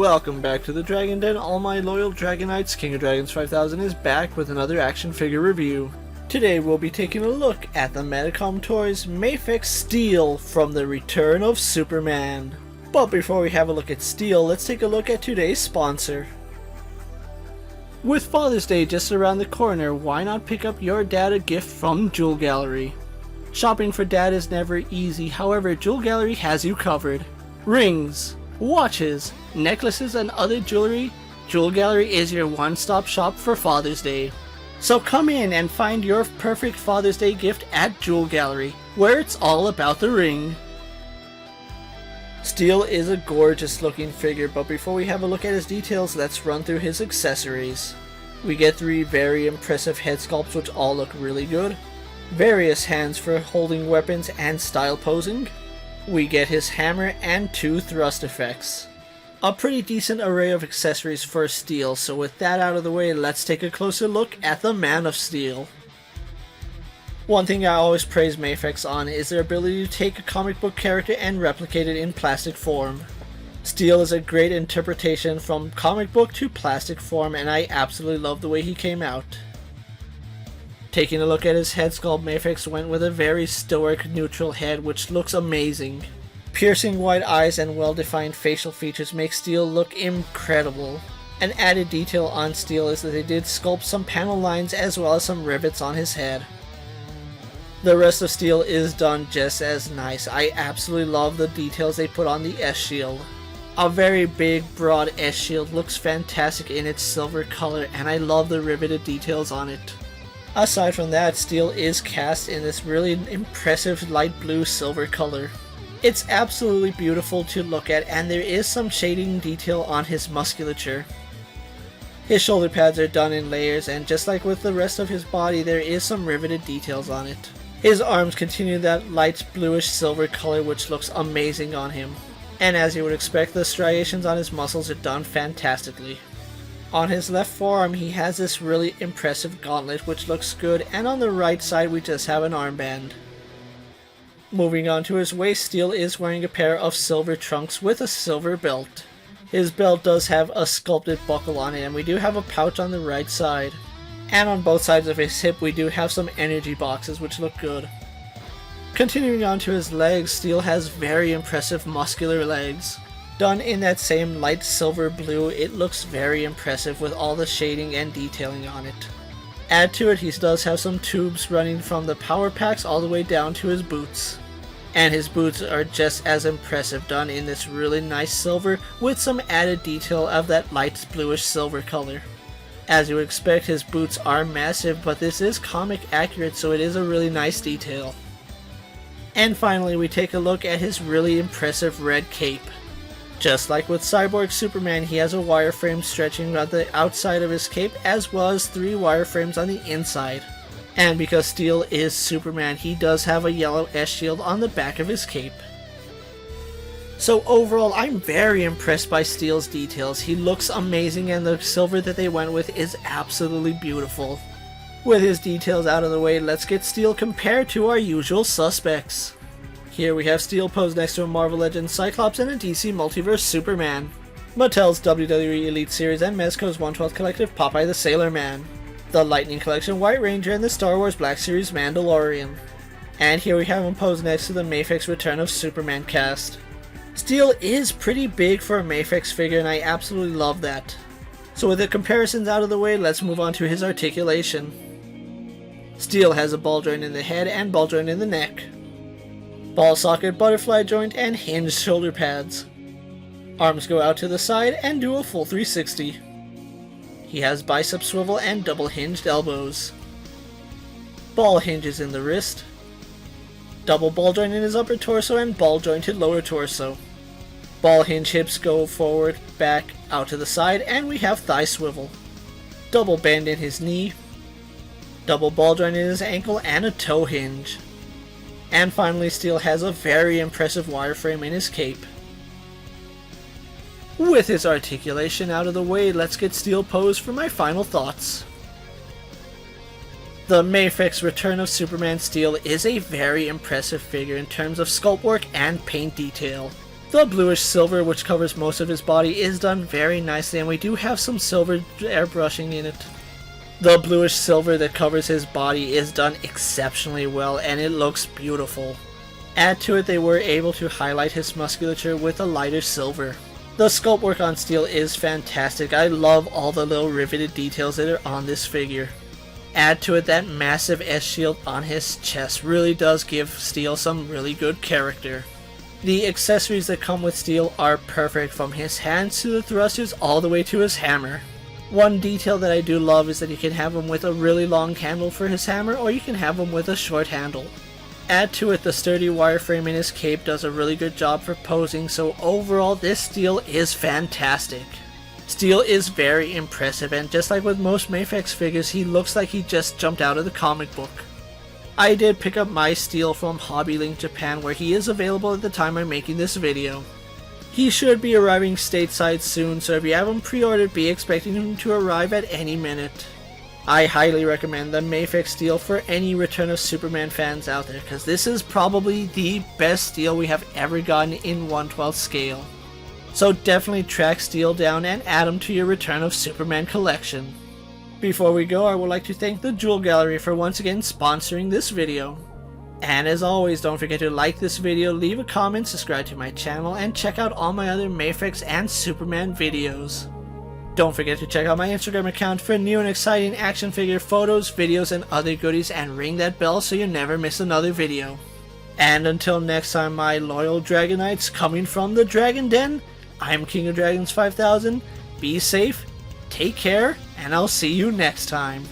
Welcome back to the Dragon Den. All my loyal Dragonites, King of Dragons 5000 is back with another action figure review. Today we'll be taking a look at the Medicom Toys Mafex Steel from the Return of Superman. But before we have a look at Steel, let's take a look at today's sponsor. With Father's Day just around the corner, why not pick up your dad a gift from Jewel Gallery? Shopping for dad is never easy, however Jewel Gallery has you covered. Rings, watches, necklaces, and other jewelry, Jewel Gallery is your one-stop shop for Father's Day. So come in and find your perfect Father's Day gift at Jewel Gallery, where it's all about the ring. Steel is a gorgeous looking figure, but before we have a look at his details, let's run through his accessories. We get 3 very impressive head sculpts which all look really good, various hands for holding weapons and style posing. We get his hammer and 2 thrust effects. A pretty decent array of accessories for Steel, so with that out of the way, let's take a closer look at the Man of Steel. One thing I always praise Mafex on is their ability to take a comic book character and replicate it in plastic form. Steel is a great interpretation from comic book to plastic form, and I absolutely love the way he came out. Taking a look at his head sculpt, Mafex went with a very stoic neutral head which looks amazing. Piercing white eyes and well-defined facial features make Steel look incredible. An added detail on Steel is that they did sculpt some panel lines as well as some rivets on his head. The rest of Steel is done just as nice. I absolutely love the details they put on the S-shield. A very big, broad S-shield looks fantastic in its silver color, and I love the riveted details on it. Aside from that, Steel is cast in this really impressive light blue silver color. It's absolutely beautiful to look at, and there is some shading detail on his musculature. His shoulder pads are done in layers, and just like with the rest of his body, there is some riveted details on it. His arms continue that light bluish silver color which looks amazing on him. And as you would expect, the striations on his muscles are done fantastically. On his left forearm he has this really impressive gauntlet which looks good, and on the right side we just have an armband. Moving on to his waist, Steel is wearing a pair of silver trunks with a silver belt. His belt does have a sculpted buckle on it, and we do have a pouch on the right side. And on both sides of his hip we do have some energy boxes which look good. Continuing on to his legs, Steel has very impressive muscular legs. Done in that same light silver blue, it looks very impressive with all the shading and detailing on it. Add to it, he does have some tubes running from the power packs all the way down to his boots. And his boots are just as impressive, done in this really nice silver with some added detail of that light bluish silver color. As you would expect, his boots are massive, but this is comic accurate, so it is a really nice detail. And finally, we take a look at his really impressive red cape. Just like with Cyborg Superman, he has a wireframe stretching on the outside of his cape, as well as 3 wireframes on the inside. And because Steel is Superman, he does have a yellow S-shield on the back of his cape. So overall, I'm very impressed by Steel's details. He looks amazing, and the silver that they went with is absolutely beautiful. With his details out of the way, let's get Steel compared to our usual suspects. Here we have Steel posed next to a Marvel Legends Cyclops and a DC Multiverse Superman, Mattel's WWE Elite Series and Mezco's 1/12 Collective Popeye the Sailor Man, the Lightning Collection White Ranger, and the Star Wars Black Series Mandalorian. And here we have him posed next to the Mafex Return of Superman cast. Steel is pretty big for a Mafex figure, and I absolutely love that. So with the comparisons out of the way, let's move on to his articulation. Steel has a ball joint in the head and ball joint in the neck, ball socket, butterfly joint, and hinged shoulder pads. Arms go out to the side and do a full 360. He has bicep swivel and double hinged elbows. Ball hinges in the wrist. Double ball joint in his upper torso and ball jointed lower torso. Ball hinge hips go forward, back, out to the side, and we have thigh swivel. Double bend in his knee. Double ball joint in his ankle and a toe hinge. And finally, Steel has a very impressive wireframe in his cape. With his articulation out of the way, let's get Steel posed for my final thoughts. The Mafex Return of Superman Steel is a very impressive figure in terms of sculpt work and paint detail. The bluish silver, which covers most of his body, is done very nicely, and we do have some silver airbrushing in it. The bluish silver that covers his body is done exceptionally well, and it looks beautiful. Add to it, they were able to highlight his musculature with a lighter silver. The sculpt work on Steel is fantastic. I love all the little riveted details that are on this figure. Add to it, that massive S-shield on his chest really does give Steel some really good character. The accessories that come with Steel are perfect, from his hands to the thrusters all the way to his hammer. One detail that I do love is that you can have him with a really long handle for his hammer, or you can have him with a short handle. Add to it, the sturdy wireframe in his cape does a really good job for posing, so overall this Steel is fantastic. Steel is very impressive, and just like with most Mafex figures, he looks like he just jumped out of the comic book. I did pick up my Steel from Hobby Link Japan, where he is available at the time I'm making this video. He should be arriving stateside soon, so if you have him pre-ordered, be expecting him to arrive at any minute. I highly recommend the Mafex Steel for any Return of Superman fans out there, because this is probably the best Steel we have ever gotten in 1/12 scale. So definitely track Steel down and add him to your Return of Superman collection. Before we go, I would like to thank the Jewel Gallery for once again sponsoring this video. And as always, don't forget to like this video, leave a comment, subscribe to my channel, and check out all my other Mafex and Superman videos. Don't forget to check out my Instagram account for new and exciting action figure photos, videos, and other goodies, and ring that bell so you never miss another video. And until next time, my loyal Dragonites coming from the Dragon Den, I'm King of Dragons 5000, be safe, take care, and I'll see you next time.